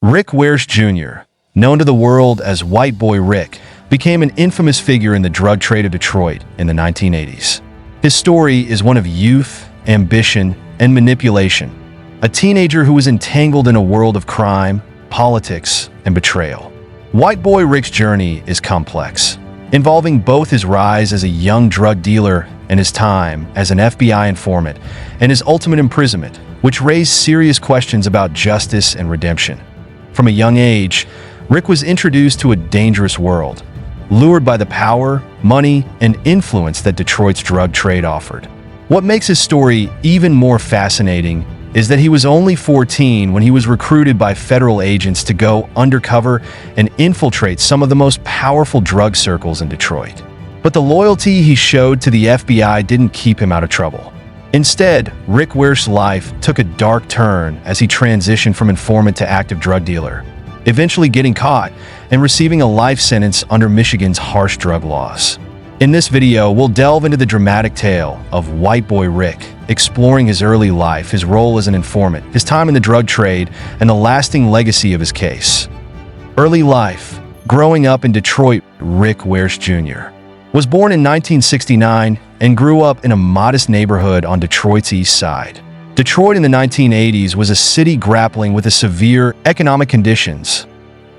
Rick Wershe Jr., known to the world as White Boy Rick, became an infamous figure in the drug trade of Detroit in the 1980s. His story is one of youth, ambition, and manipulation, a teenager who was entangled in a world of crime, politics, and betrayal. White Boy Rick's journey is complex, involving both his rise as a young drug dealer and his time as an FBI informant, and his ultimate imprisonment, which raised serious questions about justice and redemption. From a young age, Rick was introduced to a dangerous world, lured by the power, money, and influence that Detroit's drug trade offered. What makes his story even more fascinating is that he was only 14 when he was recruited by federal agents to go undercover and infiltrate some of the most powerful drug circles in Detroit. But the loyalty he showed to the FBI didn't keep him out of trouble. Instead, Rick Wershe's life took a dark turn as he transitioned from informant to active drug dealer, eventually getting caught and receiving a life sentence under Michigan's harsh drug laws. In this video, we'll delve into the dramatic tale of White Boy Rick, exploring his early life, his role as an informant, his time in the drug trade, and the lasting legacy of his case. Early life. Growing up in Detroit, Rick Wershe Jr. was born in 1969 and grew up in a modest neighborhood on Detroit's east side. Detroit in the 1980s was a city grappling with severe economic conditions,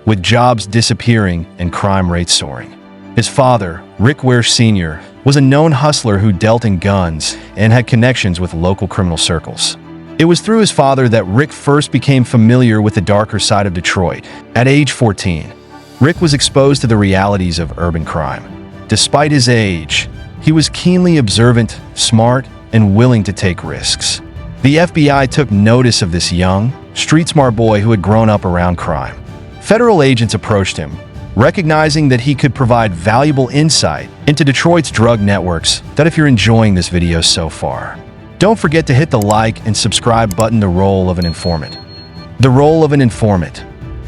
with jobs disappearing and crime rates soaring. His father, Rick Wershe Sr., was a known hustler who dealt in guns and had connections with local criminal circles. It was through his father that Rick first became familiar with the darker side of Detroit. At age 14, Rick was exposed to the realities of urban crime. Despite his age, he was keenly observant, smart, and willing to take risks. The FBI took notice of this young, street-smart boy who had grown up around crime. Federal agents approached him, recognizing that he could provide valuable insight into Detroit's drug networks. If you're enjoying this video so far, don't forget to hit the like and subscribe button. The role of an informant. The role of an informant.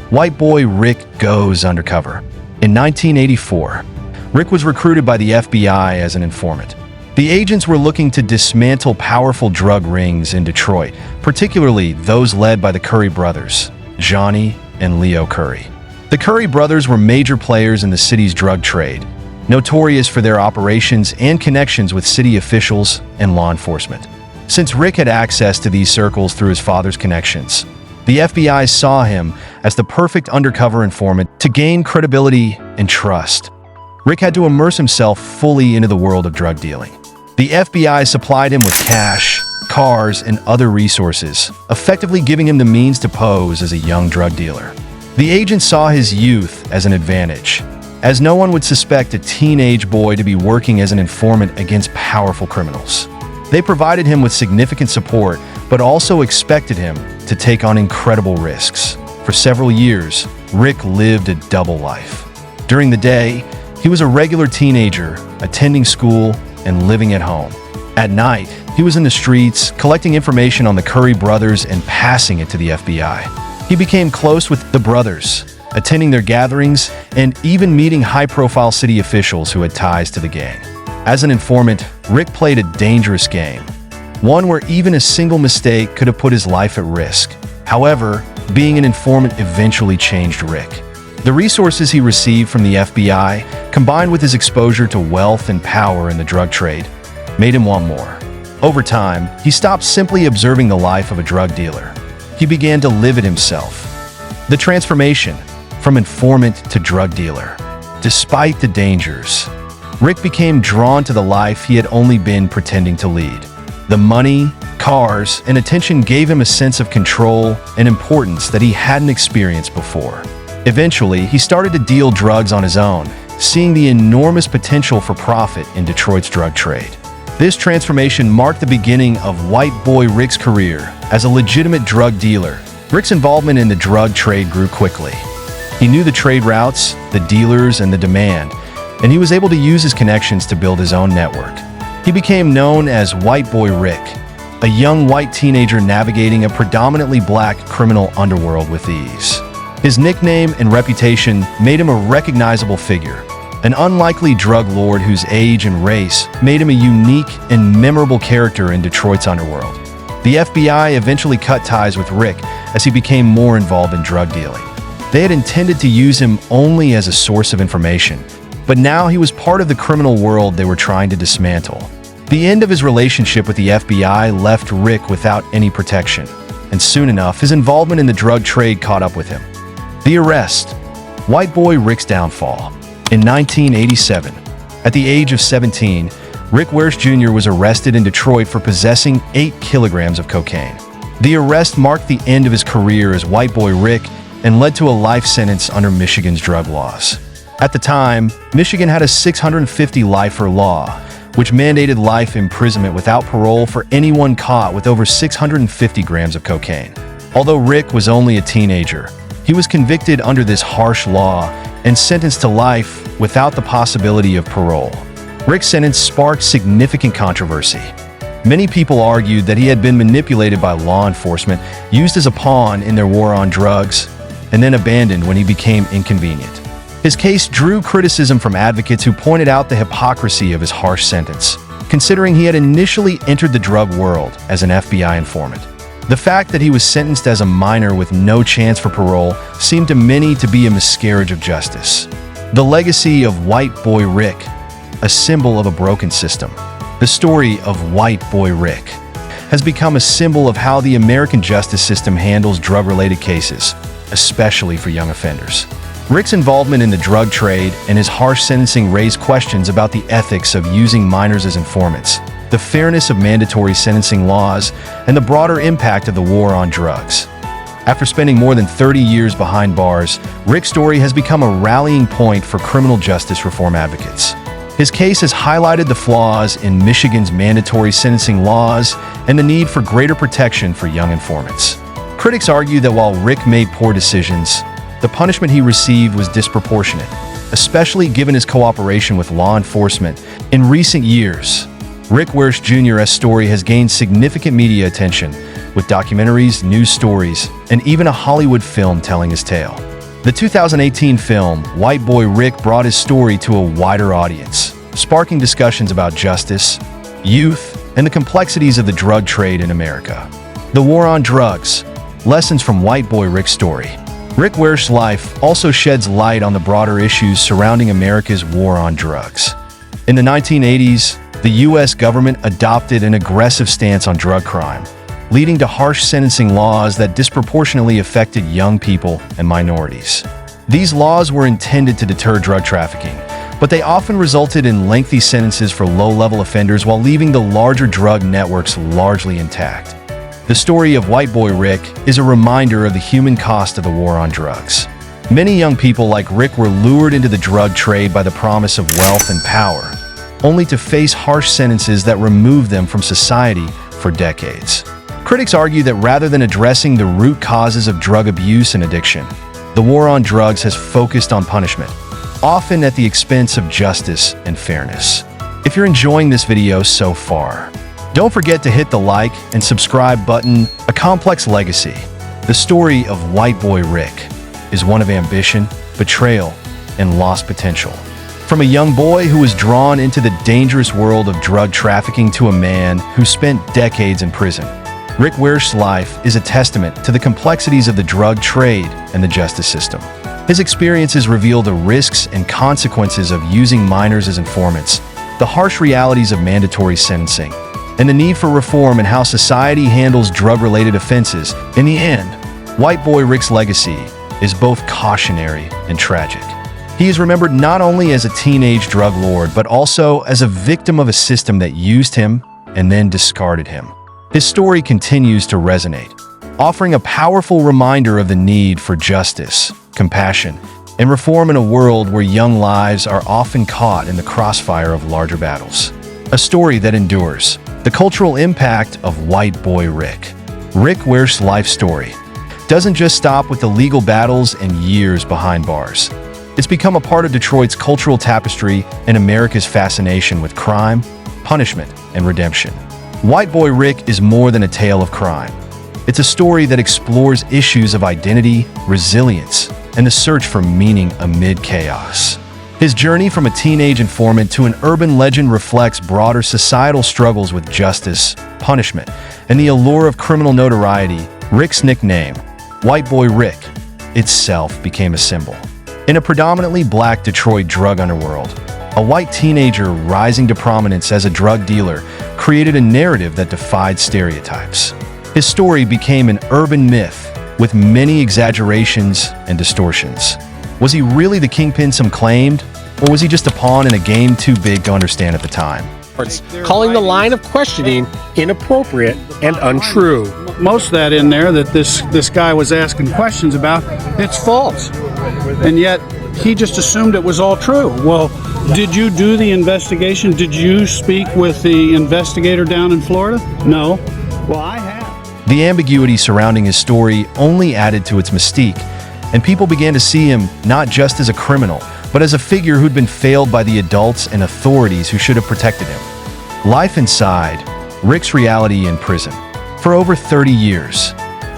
White Boy Rick goes undercover. In 1984, Rick was recruited by the FBI as an informant. The agents were looking to dismantle powerful drug rings in Detroit, particularly those led by the Curry brothers, Johnny and Leo Curry. The Curry brothers were major players in the city's drug trade, notorious for their operations and connections with city officials and law enforcement. Since Rick had access to these circles through his father's connections, the FBI saw him as the perfect undercover informant to gain credibility and trust. Rick had to immerse himself fully into the world of drug dealing. The FBI supplied him with cash, cars, and other resources, effectively giving him the means to pose as a young drug dealer. The agents saw his youth as an advantage, as no one would suspect a teenage boy to be working as an informant against powerful criminals. They provided him with significant support, but also expected him to take on incredible risks. For several years, Rick lived a double life. During the day, he was a regular teenager, attending school and living at home. At night, he was in the streets, collecting information on the Curry brothers and passing it to the FBI. He became close with the brothers, attending their gatherings and even meeting high-profile city officials who had ties to the gang. As an informant, Rick played a dangerous game, one where even a single mistake could have put his life at risk. However, being an informant eventually changed Rick. The resources he received from the FBI, combined with his exposure to wealth and power in the drug trade, made him want more. Over time, he stopped simply observing the life of a drug dealer. He began to live it himself. The transformation from informant to drug dealer. Despite the dangers, Rick became drawn to the life he had only been pretending to lead. The money, cars, and attention gave him a sense of control and importance that he hadn't experienced before. Eventually, he started to deal drugs on his own, seeing the enormous potential for profit in Detroit's drug trade. This transformation marked the beginning of White Boy Rick's career as a legitimate drug dealer. Rick's involvement in the drug trade grew quickly. He knew the trade routes, the dealers, and the demand, and he was able to use his connections to build his own network. He became known as White Boy Rick, a young white teenager navigating a predominantly black criminal underworld with ease. His nickname and reputation made him a recognizable figure, an unlikely drug lord whose age and race made him a unique and memorable character in Detroit's underworld. The FBI eventually cut ties with Rick as he became more involved in drug dealing. They had intended to use him only as a source of information, but now he was part of the criminal world they were trying to dismantle. The end of his relationship with the FBI left Rick without any protection, and soon enough, his involvement in the drug trade caught up with him. The arrest. White boy Rick's downfall. In 1987, at the age of 17, Rick Wershe Jr. was arrested in Detroit for possessing 8 kilograms of cocaine. The arrest marked the end of his career as White Boy Rick and led to a life sentence under Michigan's drug laws. At the time, Michigan had a 650 lifer law, which mandated life imprisonment without parole for anyone caught with over 650 grams of cocaine. Although Rick was only a teenager, he was convicted under this harsh law and sentenced to life without the possibility of parole. Rick's sentence sparked significant controversy. Many people argued that he had been manipulated by law enforcement, used as a pawn in their war on drugs, and then abandoned when he became inconvenient. His case drew criticism from advocates who pointed out the hypocrisy of his harsh sentence, considering he had initially entered the drug world as an FBI informant. The fact that he was sentenced as a minor with no chance for parole seemed to many to be a miscarriage of justice. The legacy of White Boy Rick, a symbol of a broken system. The story of White Boy Rick has become a symbol of how the American justice system handles drug-related cases, especially for young offenders. Rick's involvement in the drug trade and his harsh sentencing raised questions about the ethics of using minors as informants, the fairness of mandatory sentencing laws, and the broader impact of the war on drugs. After spending more than 30 years behind bars, Rick's story has become a rallying point for criminal justice reform advocates. His case has highlighted the flaws in Michigan's mandatory sentencing laws and the need for greater protection for young informants. Critics argue that while Rick made poor decisions, the punishment he received was disproportionate, especially given his cooperation with law enforcement. In recent years, Rick Wershe Jr.'s story has gained significant media attention, with documentaries, news stories, and even a Hollywood film telling his tale. The 2018 film, White Boy Rick, brought his story to a wider audience, sparking discussions about justice, youth, and the complexities of the drug trade in America. The war on drugs. Lessons from White Boy Rick's story. Rick Wershe's life also sheds light on the broader issues surrounding America's war on drugs. In the 1980s, the U.S. government adopted an aggressive stance on drug crime, leading to harsh sentencing laws that disproportionately affected young people and minorities. These laws were intended to deter drug trafficking, but they often resulted in lengthy sentences for low-level offenders while leaving the larger drug networks largely intact. The story of White Boy Rick is a reminder of the human cost of the war on drugs. Many young people like Rick were lured into the drug trade by the promise of wealth and power, only to face harsh sentences that removed them from society for decades. Critics argue that rather than addressing the root causes of drug abuse and addiction, the war on drugs has focused on punishment, often at the expense of justice and fairness. If you're enjoying this video so far, don't forget to hit the like and subscribe button. A complex legacy. The story of White Boy Rick is one of ambition, betrayal, and lost potential. From a young boy who was drawn into the dangerous world of drug trafficking to a man who spent decades in prison, Rick Wershe's life is a testament to the complexities of the drug trade and the justice system. His experiences reveal the risks and consequences of using minors as informants, the harsh realities of mandatory sentencing, and the need for reform in how society handles drug-related offenses. In the end, White Boy Rick's legacy is both cautionary and tragic. He is remembered not only as a teenage drug lord, but also as a victim of a system that used him and then discarded him. His story continues to resonate, offering a powerful reminder of the need for justice, compassion, and reform in a world where young lives are often caught in the crossfire of larger battles. A story that endures. The cultural impact of White Boy Rick. Rick Wershe's life story doesn't just stop with the legal battles and years behind bars. It's become a part of Detroit's cultural tapestry and America's fascination with crime, punishment, and redemption. White Boy Rick is more than a tale of crime. It's a story that explores issues of identity, resilience, and the search for meaning amid chaos. His journey from a teenage informant to an urban legend reflects broader societal struggles with justice, punishment, and the allure of criminal notoriety. Rick's nickname, White Boy Rick, itself became a symbol. In a predominantly black Detroit drug underworld, a white teenager rising to prominence as a drug dealer created a narrative that defied stereotypes. His story became an urban myth with many exaggerations and distortions. Was he really the kingpin some claimed, or was he just a pawn in a game too big to understand at the time? Calling the line of questioning inappropriate and untrue. Most of that in there that this guy was asking questions about, it's false. And yet he just assumed it was all true. Well, did you do the investigation? Did you speak with the investigator down in Florida? No. Well, I have. The ambiguity surrounding his story only added to its mystique, and people began to see him not just as a criminal, but as a figure who'd been failed by the adults and authorities who should have protected him. Life inside, Rick's reality in prison. For over 30 years,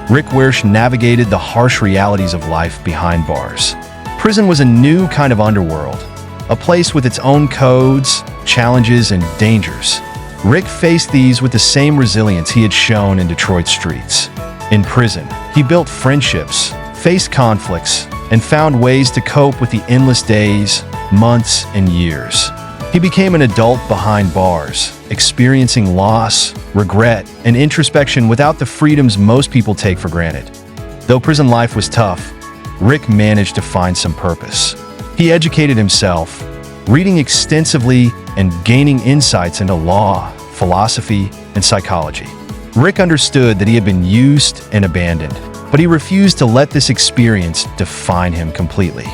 Rick Wershe navigated the harsh realities of life behind bars. Prison was a new kind of underworld, a place with its own codes, challenges, and dangers. Rick faced these with the same resilience he had shown in Detroit streets. In prison, he built friendships, faced conflicts, and found ways to cope with the endless days, months, and years. He became an adult behind bars, experiencing loss, regret, and introspection without the freedoms most people take for granted. Though prison life was tough, Rick managed to find some purpose. He educated himself, reading extensively and gaining insights into law, philosophy, and psychology. Rick understood that he had been used and abandoned, but he refused to let this experience define him completely.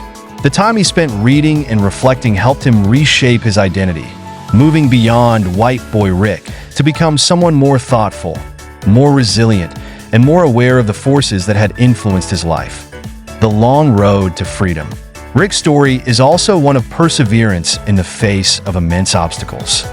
The time he spent reading and reflecting helped him reshape his identity, moving beyond white boy Rick to become someone more thoughtful, more resilient, and more aware of the forces that had influenced his life. The long road to freedom. Rick's story is also one of perseverance in the face of immense obstacles.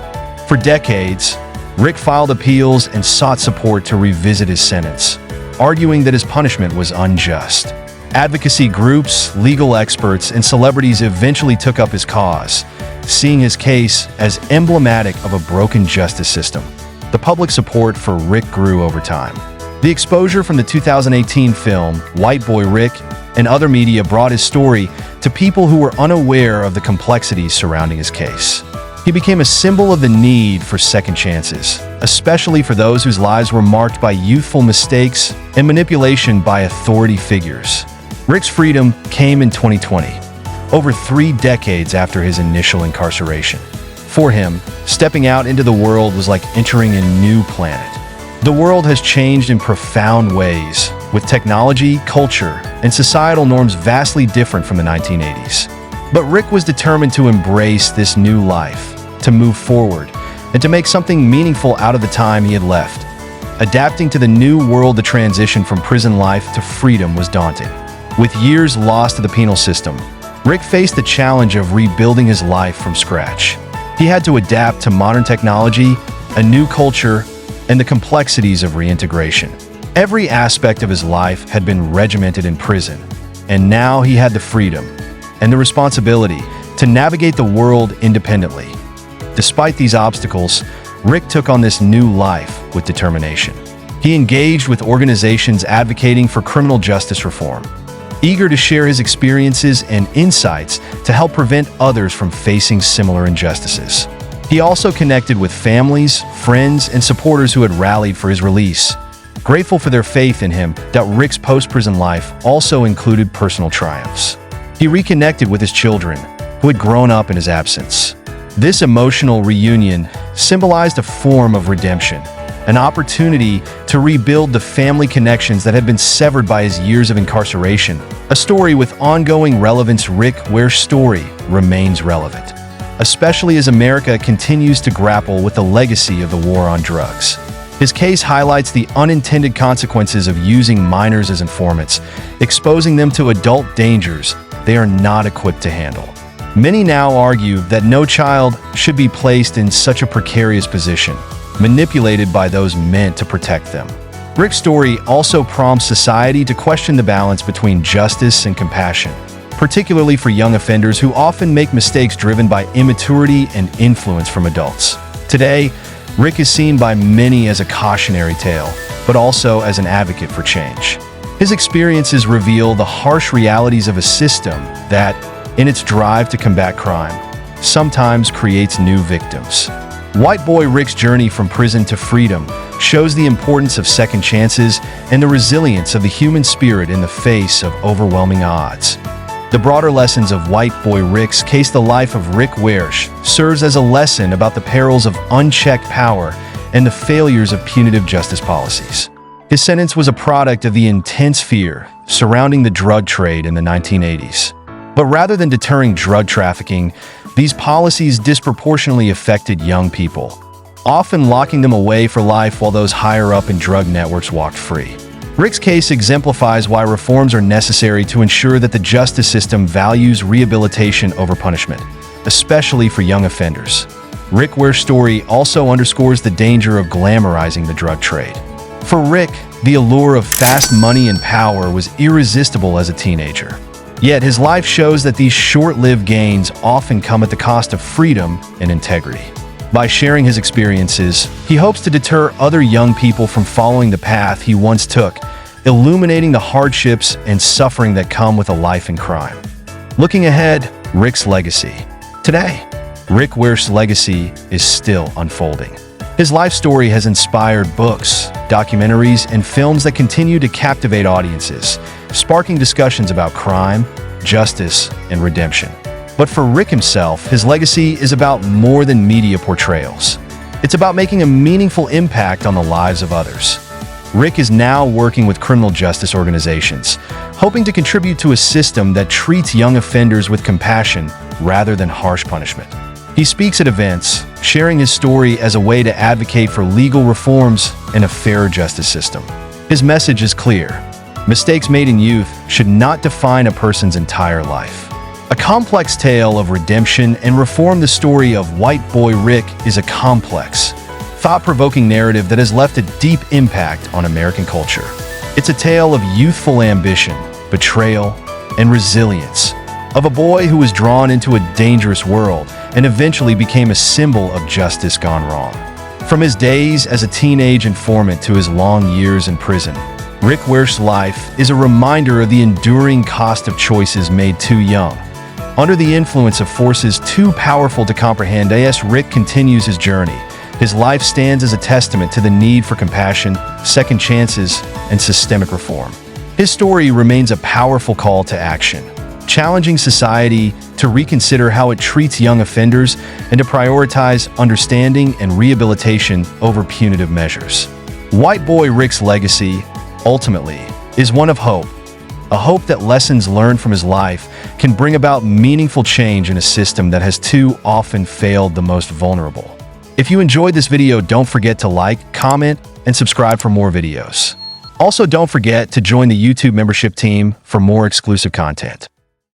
For decades, Rick filed appeals and sought support to revisit his sentence, arguing that his punishment was unjust. Advocacy groups, legal experts, and celebrities eventually took up his cause, seeing his case as emblematic of a broken justice system. The public support for Rick grew over time. The exposure from the 2018 film White Boy Rick and other media brought his story to people who were unaware of the complexities surrounding his case. He became a symbol of the need for second chances, especially for those whose lives were marked by youthful mistakes and manipulation by authority figures. Rick's freedom came in 2020, over 3 decades after his initial incarceration. For him, stepping out into the world was like entering a new planet. The world has changed in profound ways, with technology, culture, and societal norms vastly different from the 1980s. But Rick was determined to embrace this new life, to move forward, and to make something meaningful out of the time he had left. Adapting to the new world, the transition from prison life to freedom was daunting. With years lost to the penal system, Rick faced the challenge of rebuilding his life from scratch. He had to adapt to modern technology, a new culture, and the complexities of reintegration. Every aspect of his life had been regimented in prison, and now he had the freedom and the responsibility to navigate the world independently. Despite these obstacles, Rick took on this new life with determination. He engaged with organizations advocating for criminal justice reform, eager to share his experiences and insights to help prevent others from facing similar injustices. He also connected with families, friends, and supporters who had rallied for his release. Grateful for their faith in him, that Rick's post-prison life also included personal triumphs. He reconnected with his children, who had grown up in his absence. This emotional reunion symbolized a form of redemption, an opportunity to rebuild the family connections that had been severed by his years of incarceration. A story with ongoing relevance. Rick Wershe's story remains relevant, especially as America continues to grapple with the legacy of the war on drugs. His case highlights the unintended consequences of using minors as informants, exposing them to adult dangers they are not equipped to handle. Many now argue that no child should be placed in such a precarious position, manipulated by those meant to protect them. Rick's story also prompts society to question the balance between justice and compassion, particularly for young offenders who often make mistakes driven by immaturity and influence from adults. Today, Rick is seen by many as a cautionary tale, but also as an advocate for change. His experiences reveal the harsh realities of a system that, in its drive to combat crime, sometimes creates new victims. White boy Rick's journey from prison to freedom shows the importance of second chances and the resilience of the human spirit in the face of overwhelming odds. The broader lessons of White boy Rick's case, the life of Rick Wershe, serves as a lesson about the perils of unchecked power and the failures of punitive justice policies. His sentence was a product of the intense fear surrounding the drug trade in the 1980s. But rather than deterring drug trafficking, these policies disproportionately affected young people, often locking them away for life while those higher up in drug networks walked free. Rick's case exemplifies why reforms are necessary to ensure that the justice system values rehabilitation over punishment, especially for young offenders. Rick Wershe's story also underscores the danger of glamorizing the drug trade. For Rick, the allure of fast money and power was irresistible as a teenager. Yet his life shows that these short-lived gains often come at the cost of freedom and integrity. By sharing his experiences, he hopes to deter other young people from following the path he once took, illuminating the hardships and suffering that come with a life in crime. Looking ahead, Rick's legacy. Today, Rick Wershe's legacy is still unfolding. His life story has inspired books, documentaries, and films that continue to captivate audiences, sparking discussions about crime, justice, and redemption. But for Rick himself, his legacy is about more than media portrayals. It's about making a meaningful impact on the lives of others. Rick is now working with criminal justice organizations, hoping to contribute to a system that treats young offenders with compassion rather than harsh punishment. He speaks at events, sharing his story as a way to advocate for legal reforms and a fairer justice system. His message is clear: mistakes made in youth should not define a person's entire life. A complex tale of redemption and reform. The story of White Boy Rick is a complex, thought-provoking narrative that has left a deep impact on American culture. It's a tale of youthful ambition, betrayal, and resilience, of a boy who was drawn into a dangerous world and eventually became a symbol of justice gone wrong. From his days as a teenage informant to his long years in prison, Rick Wershe's life is a reminder of the enduring cost of choices made too young. Under the influence of forces too powerful to comprehend, as Rick continues his journey, his life stands as a testament to the need for compassion, second chances, and systemic reform. His story remains a powerful call to action, challenging society to reconsider how it treats young offenders and to prioritize understanding and rehabilitation over punitive measures. White boy Rick's legacy, ultimately, is one of hope. A hope that lessons learned from his life can bring about meaningful change in a system that has too often failed the most vulnerable. If you enjoyed this video, don't forget to like, comment, and subscribe for more videos. Also, don't forget to join the YouTube membership team for more exclusive content.